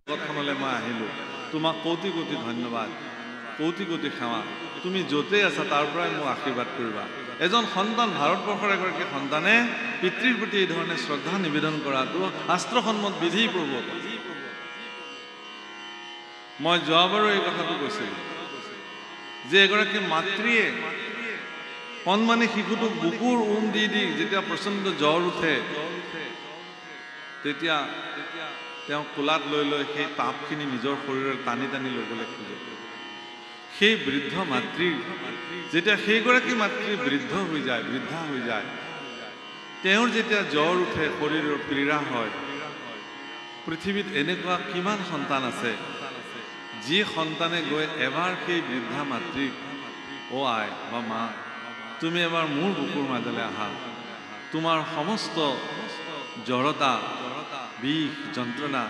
জগতখনলৈ মই আহিলোঁ, তোমাক কোটি কোটি ধন্যবাদ, কোটি কোটি সেৱা। তুমি য'তেই আছা তাৰ পৰাই মোক আশীৰ্বাদ কৰিবা। এজন সন্তান, ভাৰতবৰ্ষৰ এগৰাকী সন্তানে পিতৃৰ প্ৰতি এই ধৰণে শ্ৰদ্ধা নিবেদন কৰাটো শাস্ত্ৰসন্মত বিধি। প্ৰভু, মই যোৱাবাৰো এই কথাটো কৈছিলোঁ যে এগৰাকী মাতৃয়ে কণমানি শিশুটোক বুকুৰ দি দি যেতিয়া প্ৰচণ্ড জ্বৰ উঠে তেতিয়া তেওঁ কোলাত লৈ লৈ সেই তাপখিনি নিজৰ শৰীৰৰ টানি টানি ল'বলৈ খোজে। সেই বৃদ্ধ মাতৃৰ যেতিয়া সেইগৰাকী মাতৃ বৃদ্ধা হৈ যায়, তেওঁৰ যেতিয়া জ্বৰ উঠে, শৰীৰৰ পীড়া হয়, পৃথিৱীত এনেকুৱা কিমান সন্তান আছে যি সন্তানে গৈ এবাৰ সেই বৃদ্ধা মাতৃক, অ' আই বা মা, তুমি এবাৰ মোৰ বুকুৰ মাজলৈ আহা, তোমাৰ সমস্ত জড়তা, বিষ, যন্ত্ৰণা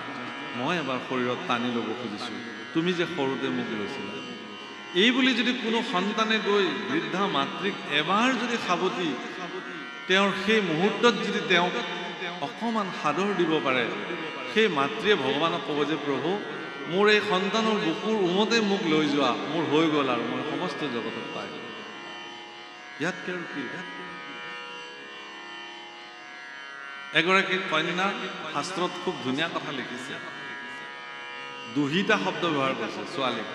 মই এবাৰ শৰীৰত টানি ল'ব খুজিছোঁ, তুমি যে সৰুতে মোক লৈছিলা। এই বুলি যদি কোনো সন্তানে গৈ বৃদ্ধা মাতৃক এবাৰ যদি সাৱটি তেওঁৰ সেই মুহূৰ্তত যদি তেওঁক অকণমান সাদৰ দিব পাৰে, সেই মাতৃয়ে ভগৱানক ক'ব যে প্ৰভু, মোৰ এই সন্তানৰ বুকুৰ উমতে মোক লৈ যোৱা, মোৰ হৈ গ'ল আৰু মই সমস্ত জগতত পাই গ'ল। ইয়াতকৈ আৰু কি? এগৰাকী কন্যা শাস্ত্ৰত খুব ধুনীয়া কথা লিখিছে, দুহিতা শব্দ ব্যৱহাৰ কৰিছে ছোৱালীক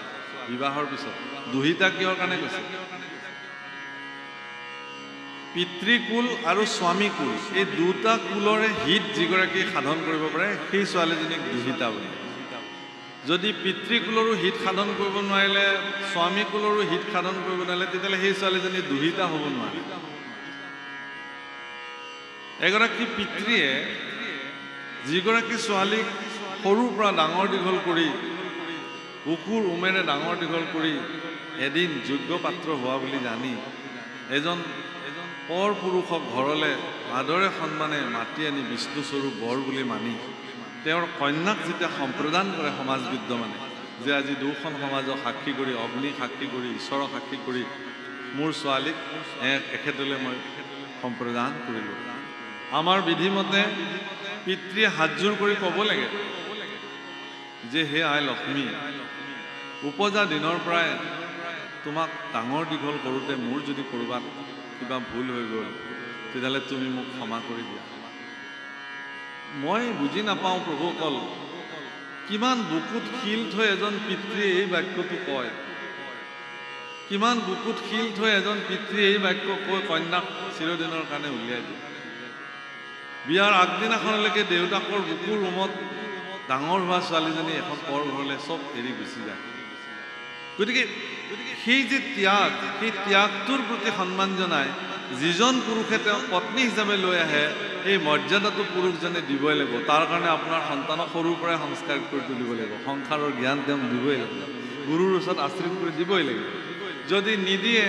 বিবাহৰ পিছত। দুহিতা কিহৰ কাৰণে কৈছে? পিতৃকুল আৰু স্বামী কুল, এই দুটা কুলৰে হিত যিগৰাকী সাধন কৰিব পাৰে সেই ছোৱালীজনীক দুহিতা বুলি। যদি পিতৃকুলৰো হিত সাধন কৰিব নোৱাৰিলে, স্বামী কুলৰো হিত সাধন কৰিব নোৱাৰিলে, তেতিয়াহ'লে সেই ছোৱালীজনী দুহিতা হ'ব নোৱাৰে। এগৰাকী পিতৃয়ে যিগৰাকী ছোৱালীক সৰুৰ পৰা ডাঙৰ দীঘল কৰি, বুকুৰ উমেৰে ডাঙৰ দীঘল কৰি এদিন যোগ্য পাত্ৰ হোৱা বুলি জানি এজন পৰ পুৰুষক ঘৰলৈ আদৰে সন্মানে মাতি আনি বিষ্ণুস্বৰূপ বৰ বুলি মানি তেওঁৰ কন্যাক যেতিয়া সম্প্ৰদান কৰে সমাজ বিদ্যমানে, যে আজি দুখন সমাজক সাক্ষী কৰি, অগ্নি সাক্ষী কৰি, ঈশ্বৰক সাক্ষী কৰি মোৰ ছোৱালীক এখেতলৈ মই সম্প্ৰদান কৰিলোঁ। আমাৰ বিধিমতে পিতৃয়ে হাতযোৰ কৰি ক'ব লাগে যে হে আই লক্ষ্মী, উপজা দিনৰ পৰাই তোমাক ডাঙৰ দীঘল কৰোঁতে মোৰ যদি ক'ৰবাত কিবা ভুল হৈ গ'ল তেতিয়াহ'লে তুমি মোক ক্ষমা কৰি দিয়া। মই বুজি নাপাওঁ প্ৰভুসকল, কিমান বুকুত শিল থৈ এজন পিতৃয়ে এই বাক্যটো কয়, কিমান বুকুত শিল থৈ এজন পিতৃয়ে এই বাক্য কৈ কন্যাক চিৰদিনৰ কাৰণে উলিয়াই দিয়ে। বিয়াৰ আগদিনাখনলৈকে দেউতাকৰ বুকুৰ ৰুমত ডাঙৰ হোৱা ছোৱালীজনী এখন পৰ ঘৰলৈ চব এৰি গুচি যায়। গতিকে সেই যে ত্যাগ, সেই ত্যাগটোৰ প্ৰতি সন্মান জনাই যিজন পুৰুষে তেওঁক পত্নী হিচাপে লৈ আহে, এই মৰ্যাদাটো পুৰুষজনে দিবই লাগিব। তাৰ কাৰণে আপোনাৰ সন্তানক সৰুৰ পৰাই সংস্কাৰ কৰি তুলিব লাগিব, সংসাৰৰ জ্ঞান তেওঁক দিবই লাগিব, গুৰুৰ ওচৰত আশ্ৰিত কৰি দিবই লাগিব। যদি নিদিয়ে,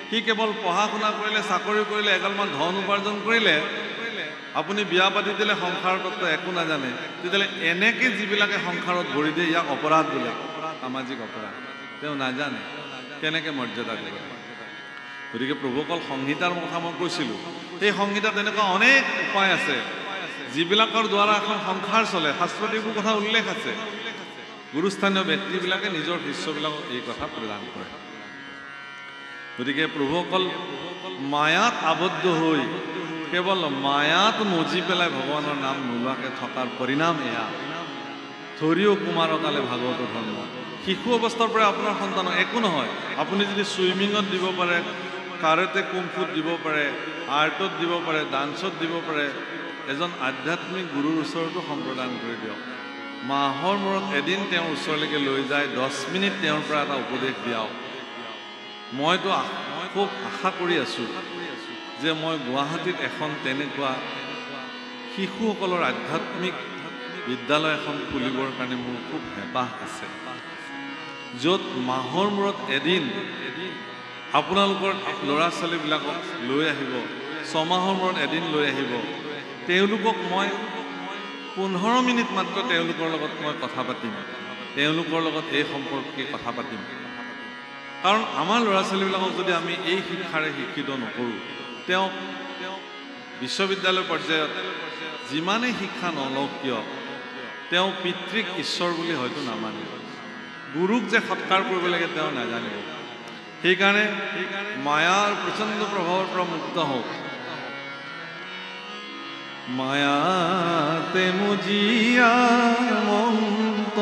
সি কেৱল পঢ়া শুনা কৰিলে, চাকৰি কৰিলে, এগালমান ধন উপাৰ্জন কৰিলে, আপুনি বিয়া পাতি দিলে সংসাৰ তত্ত্ব একো নাজানে, তেতিয়াহ'লে এনেকৈ যিবিলাকে সংসাৰত ভৰি দিয়ে ইয়াক অপৰাধ বোলে, সামাজিক অপৰাধ। তেওঁ নাজানে কেনেকৈ মৰ্যাদা দিব। গতিকে প্ৰভুসকল, সংহিতাৰ কথা মই কৈছিলোঁ, সেই সংহিতাত তেনেকুৱা অনেক উপায় আছে যিবিলাকৰ দ্বাৰা এখন সংসাৰ চলে। শাস্ত্ৰত এইবোৰ কথা উল্লেখ আছে। গুৰুস্থানীয় ব্যক্তিবিলাকে নিজৰ শিষ্যবিলাকক এই কথা প্ৰদান কৰে। গতিকে প্ৰভুসকল, মায়াত আবদ্ধ হৈ কেৱল মায়াত মজি পেলাই ভগৱানৰ নাম নোলোৱাকৈ থকাৰ পৰিণাম এয়া। ধৰিও কুমাৰকালে ভাগৱত ধৰ্ম। শিশু অৱস্থাৰ পৰা আপোনাৰ সন্তানক একো নহয়, আপুনি যদি ছুইমিঙত দিব পাৰে, কাৰাটে কুমফুত দিব পাৰে, আৰ্টত দিব পাৰে, ডান্সত দিব পাৰে, এজন আধ্যাত্মিক গুৰুৰ ওচৰতো সম্প্ৰদান কৰি দিয়ক। মাহৰ মূৰত এদিন তেওঁৰ ওচৰলৈকে লৈ যায়, 10 মিনিট তেওঁৰ পৰা এটা উপদেশ দিয়াওক। মইতো খুব আশা কৰি আছোঁ যে মই গুৱাহাটীত এখন তেনেকুৱা শিশুসকলৰ আধ্যাত্মিক বিদ্যালয় এখন খুলিবৰ কাৰণে মোৰ খুব হেঁপাহ আছে, য'ত মাহৰ মূৰত এদিন আপোনালোকৰ ল'ৰা ছোৱালীবিলাকক লৈ আহিব, ছমাহৰ মূৰত এদিন লৈ আহিব। তেওঁলোকক মই 15 মিনিট মাত্ৰ তেওঁলোকৰ লগত মই কথা পাতিম, তেওঁলোকৰ লগত এই সম্পৰ্কে কথা পাতিম। কাৰণ আমাৰ ল'ৰা ছোৱালীবিলাকক যদি আমি এই শিক্ষাৰে শিক্ষিত নকৰোঁ, তেওঁক বিশ্ববিদ্যালয় পৰ্যায়ত যিমানেই শিক্ষা নলওক কিয় তেওঁ পিতৃক ঈশ্বৰ বুলি হয়তো নামানে, গুৰুক যে সৎকাৰ কৰিব লাগে তেওঁ নাজানিব। সেইকাৰণে মায়াৰ প্ৰচণ্ড প্ৰভাৱৰ পৰা মুক্ত হওক। মায়াতে মুজিয়া মন্ত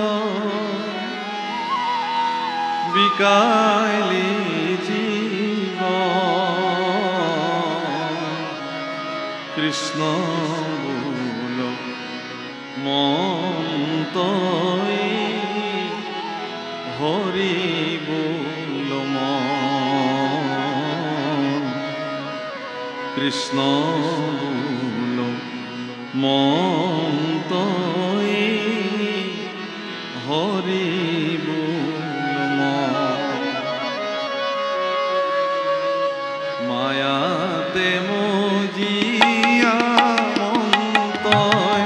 বিকাইলি জীৱ কৃষ্ণ বোল মন্তই হৰি বোল মন কৃষ্ণ বোল মন্তই হৰি বোল মন মায়াতে মজিয়া মন্তই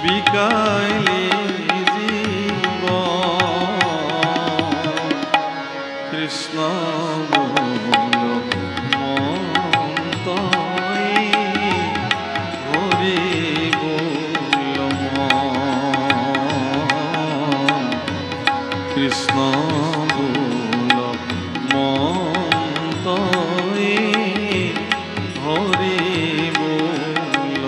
বিকাইলি জীৱ কৃষ্ণ বোল মন্তই হৰি বোল মন কৃষ্ণ বোল মন্তই হৰি বোল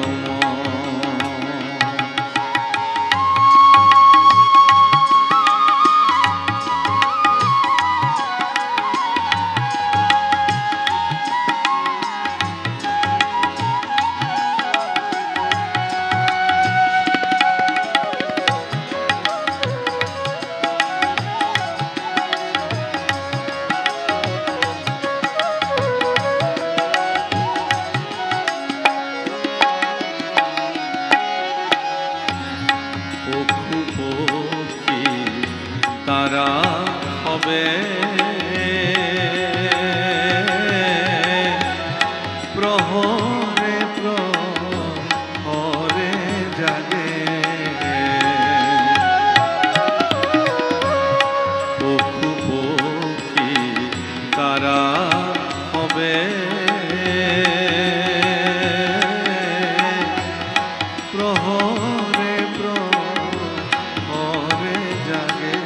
তাৰা হবে প্ৰহৰে প্ৰহৰে জাগে পশু পক্ষী তাৰা হবে প্ৰহৰে প্ৰহৰে জাগে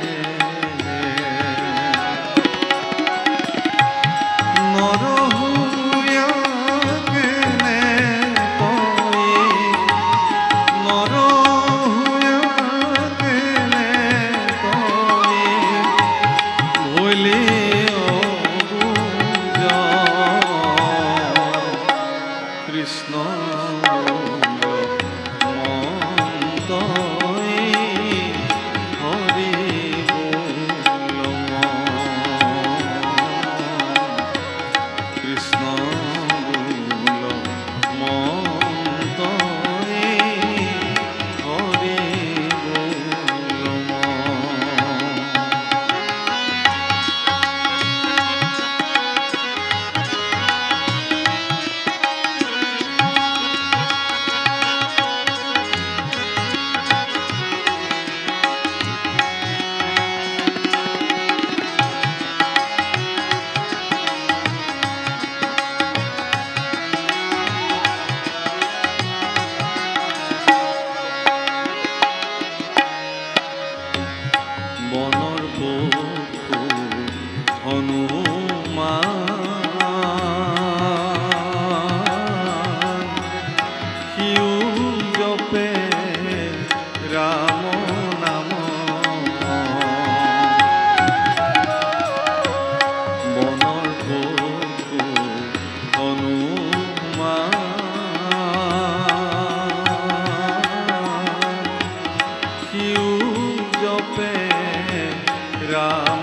কৃষ্ণ মন্তই হৰি বোল কৃষ্ণ বোল মন্তই হৰি বোল বনৰ পশু হনুমান সিও জপে ৰাম নাম বনৰ পশু হনুমান সিও জপে ৰাম